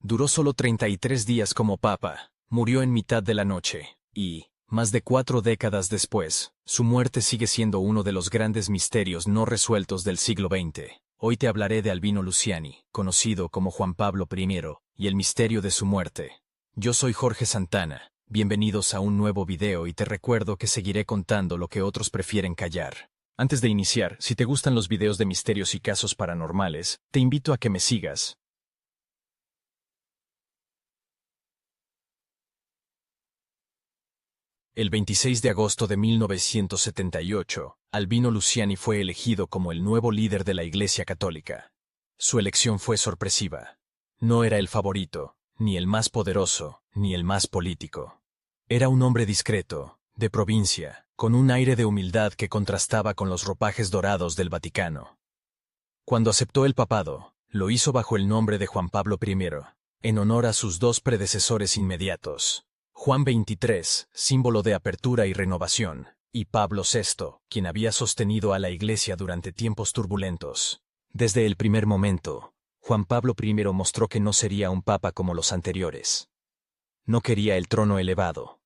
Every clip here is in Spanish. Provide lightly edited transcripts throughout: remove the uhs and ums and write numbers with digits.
Duró solo 33 días como papa, murió en mitad de la noche, y, más de 4 décadas después, su muerte sigue siendo uno de los grandes misterios no resueltos del siglo XX. Hoy te hablaré de Albino Luciani, conocido como Juan Pablo I, y el misterio de su muerte. Yo soy Jorge Santana, bienvenidos a un nuevo video y te recuerdo que seguiré contando lo que otros prefieren callar. Antes de iniciar, si te gustan los videos de misterios y casos paranormales, te invito a que me sigas. El 26 de agosto de 1978, Albino Luciani fue elegido como el nuevo líder de la Iglesia Católica. Su elección fue sorpresiva. No era el favorito, ni el más poderoso, ni el más político. Era un hombre discreto, de provincia, con un aire de humildad que contrastaba con los ropajes dorados del Vaticano. Cuando aceptó el papado, lo hizo bajo el nombre de Juan Pablo I, en honor a sus dos predecesores inmediatos. Juan XXIII, símbolo de apertura y renovación, y Pablo VI, quien había sostenido a la Iglesia durante tiempos turbulentos. Desde el primer momento, Juan Pablo I mostró que no sería un papa como los anteriores. No quería el trono elevado.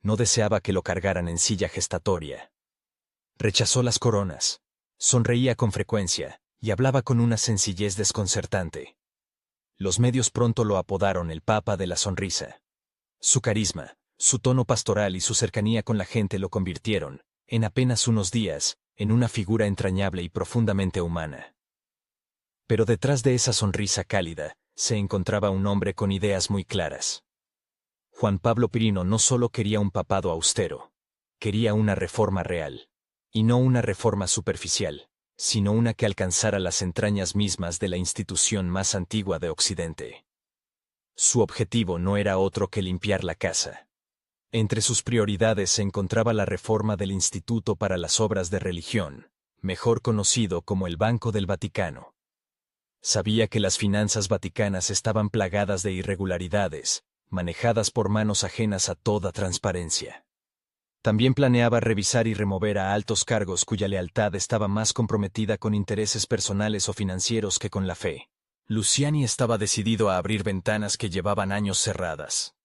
No deseaba que lo cargaran en silla gestatoria. Rechazó las coronas. Sonreía con frecuencia, y hablaba con una sencillez desconcertante. Los medios pronto lo apodaron el Papa de la Sonrisa. Su carisma, su tono pastoral y su cercanía con la gente lo convirtieron, en apenas unos días, en una figura entrañable y profundamente humana. Pero detrás de esa sonrisa cálida, se encontraba un hombre con ideas muy claras. Juan Pablo I no solo quería un papado austero, quería una reforma real, y no una reforma superficial, sino una que alcanzara las entrañas mismas de la institución más antigua de Occidente. Su objetivo no era otro que limpiar la casa. Entre sus prioridades se encontraba la reforma del Instituto para las Obras de Religión, mejor conocido como el Banco del Vaticano. Sabía que las finanzas vaticanas estaban plagadas de irregularidades, manejadas por manos ajenas a toda transparencia. También planeaba revisar y remover a altos cargos cuya lealtad estaba más comprometida con intereses personales o financieros que con la fe. Luciani estaba decidido a abrir ventanas que llevaban años cerradas.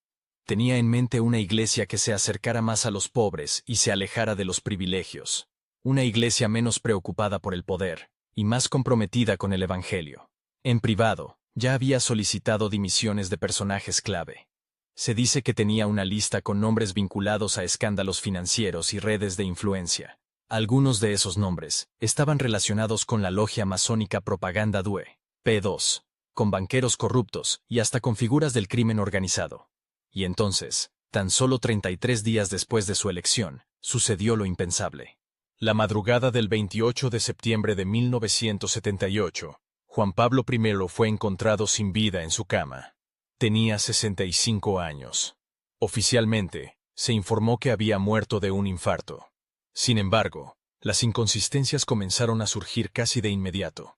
Tenía en mente una iglesia que se acercara más a los pobres y se alejara de los privilegios. Una iglesia menos preocupada por el poder y más comprometida con el Evangelio. En privado, ya había solicitado dimisiones de personajes clave. Se dice que tenía una lista con nombres vinculados a escándalos financieros y redes de influencia. Algunos de esos nombres estaban relacionados con la logia masónica Propaganda Due, P2, con banqueros corruptos y hasta con figuras del crimen organizado. Y entonces, tan solo 33 días después de su elección, sucedió lo impensable. La madrugada del 28 de septiembre de 1978, Juan Pablo I fue encontrado sin vida en su cama. Tenía 65 años. Oficialmente, se informó que había muerto de un infarto. Sin embargo, las inconsistencias comenzaron a surgir casi de inmediato.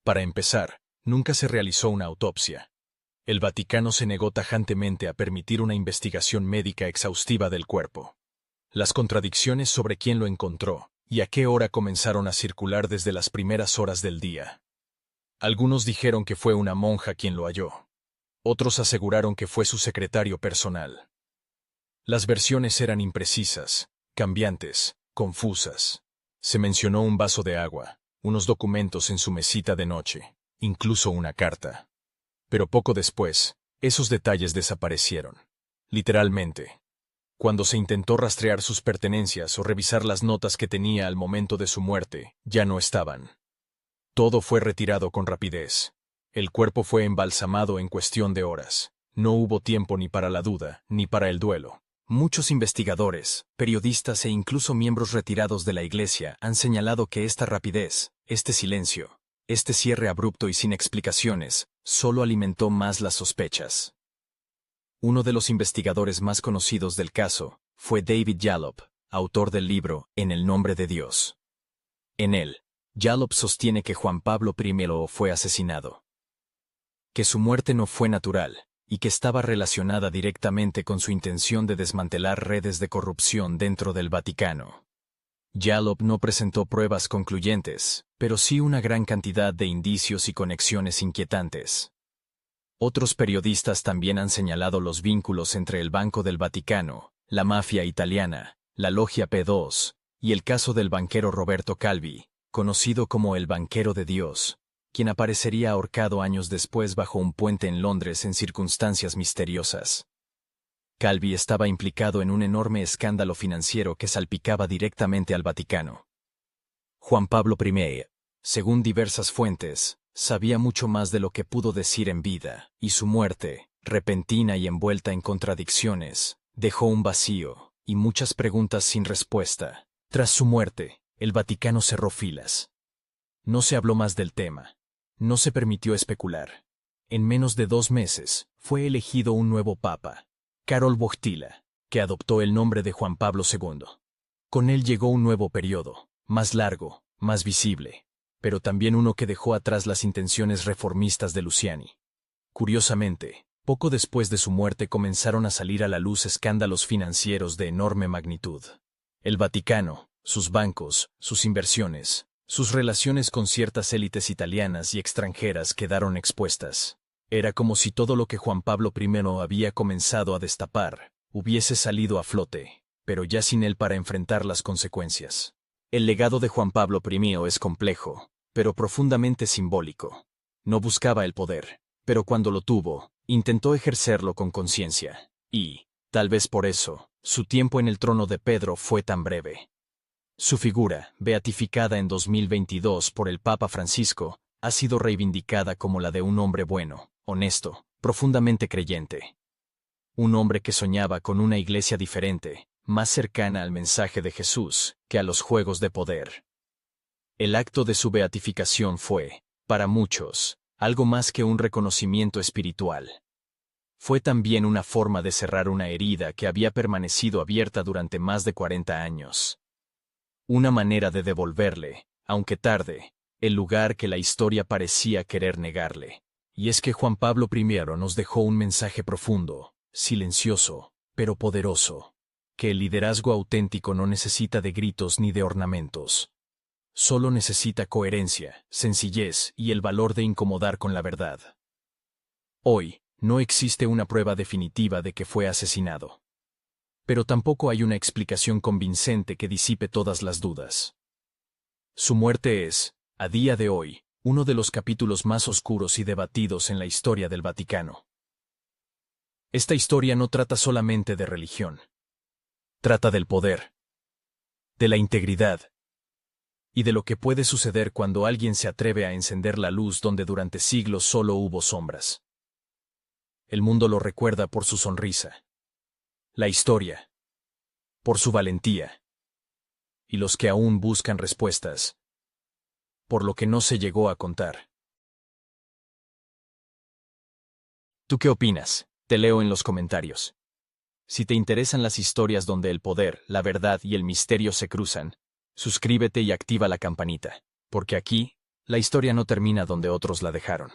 Para empezar, nunca se realizó una autopsia. El Vaticano se negó tajantemente a permitir una investigación médica exhaustiva del cuerpo. Las contradicciones sobre quién lo encontró y a qué hora comenzaron a circular desde las primeras horas del día. Algunos dijeron que fue una monja quien lo halló. Otros aseguraron que fue su secretario personal. Las versiones eran imprecisas, cambiantes, confusas. Se mencionó un vaso de agua, unos documentos en su mesita de noche, incluso una carta. Pero poco después, esos detalles desaparecieron. Literalmente. Cuando se intentó rastrear sus pertenencias o revisar las notas que tenía al momento de su muerte, ya no estaban. Todo fue retirado con rapidez. El cuerpo fue embalsamado en cuestión de horas. No hubo tiempo ni para la duda, ni para el duelo. Muchos investigadores, periodistas e incluso miembros retirados de la Iglesia han señalado que esta rapidez, este silencio, este cierre abrupto y sin explicaciones, solo alimentó más las sospechas. Uno de los investigadores más conocidos del caso fue David Yallop, autor del libro En el nombre de Dios. En él, Yallop sostiene que Juan Pablo I fue asesinado. Que su muerte no fue natural, y que estaba relacionada directamente con su intención de desmantelar redes de corrupción dentro del Vaticano. Yallop no presentó pruebas concluyentes, pero sí una gran cantidad de indicios y conexiones inquietantes. Otros periodistas también han señalado los vínculos entre el Banco del Vaticano, la mafia italiana, la Logia P2, y el caso del banquero Roberto Calvi, conocido como el Banquero de Dios, quien aparecería ahorcado años después bajo un puente en Londres en circunstancias misteriosas. Calvi estaba implicado en un enorme escándalo financiero que salpicaba directamente al Vaticano. Juan Pablo I, según diversas fuentes, sabía mucho más de lo que pudo decir en vida, y su muerte, repentina y envuelta en contradicciones, dejó un vacío y muchas preguntas sin respuesta. Tras su muerte, el Vaticano cerró filas. No se habló más del tema. No se permitió especular. En menos de 2 meses, fue elegido un nuevo papa, Karol Wojtyła, que adoptó el nombre de Juan Pablo II. Con él llegó un nuevo periodo, más largo, más visible, pero también uno que dejó atrás las intenciones reformistas de Luciani. Curiosamente, poco después de su muerte comenzaron a salir a la luz escándalos financieros de enorme magnitud. El Vaticano, sus bancos, sus inversiones, sus relaciones con ciertas élites italianas y extranjeras quedaron expuestas. Era como si todo lo que Juan Pablo I había comenzado a destapar hubiese salido a flote, pero ya sin él para enfrentar las consecuencias. El legado de Juan Pablo I es complejo, pero profundamente simbólico. No buscaba el poder, pero cuando lo tuvo, intentó ejercerlo con conciencia, y, tal vez por eso, su tiempo en el trono de Pedro fue tan breve. Su figura, beatificada en 2022 por el Papa Francisco, ha sido reivindicada como la de un hombre bueno, honesto, profundamente creyente. Un hombre que soñaba con una iglesia diferente, más cercana al mensaje de Jesús que a los juegos de poder. El acto de su beatificación fue, para muchos, algo más que un reconocimiento espiritual. Fue también una forma de cerrar una herida que había permanecido abierta durante más de 40 años. Una manera de devolverle, aunque tarde, el lugar que la historia parecía querer negarle. Y es que Juan Pablo I nos dejó un mensaje profundo, silencioso, pero poderoso, que el liderazgo auténtico no necesita de gritos ni de ornamentos. Solo necesita coherencia, sencillez y el valor de incomodar con la verdad. Hoy, no existe una prueba definitiva de que fue asesinado. Pero tampoco hay una explicación convincente que disipe todas las dudas. Su muerte es, a día de hoy, uno de los capítulos más oscuros y debatidos en la historia del Vaticano. Esta historia no trata solamente de religión. Trata del poder, de la integridad, y de lo que puede suceder cuando alguien se atreve a encender la luz donde durante siglos solo hubo sombras. El mundo lo recuerda por su sonrisa. La historia, por su valentía, y los que aún buscan respuestas, por lo que no se llegó a contar. ¿Tú qué opinas? Te leo en los comentarios. Si te interesan las historias donde el poder, la verdad y el misterio se cruzan, suscríbete y activa la campanita, porque aquí, la historia no termina donde otros la dejaron.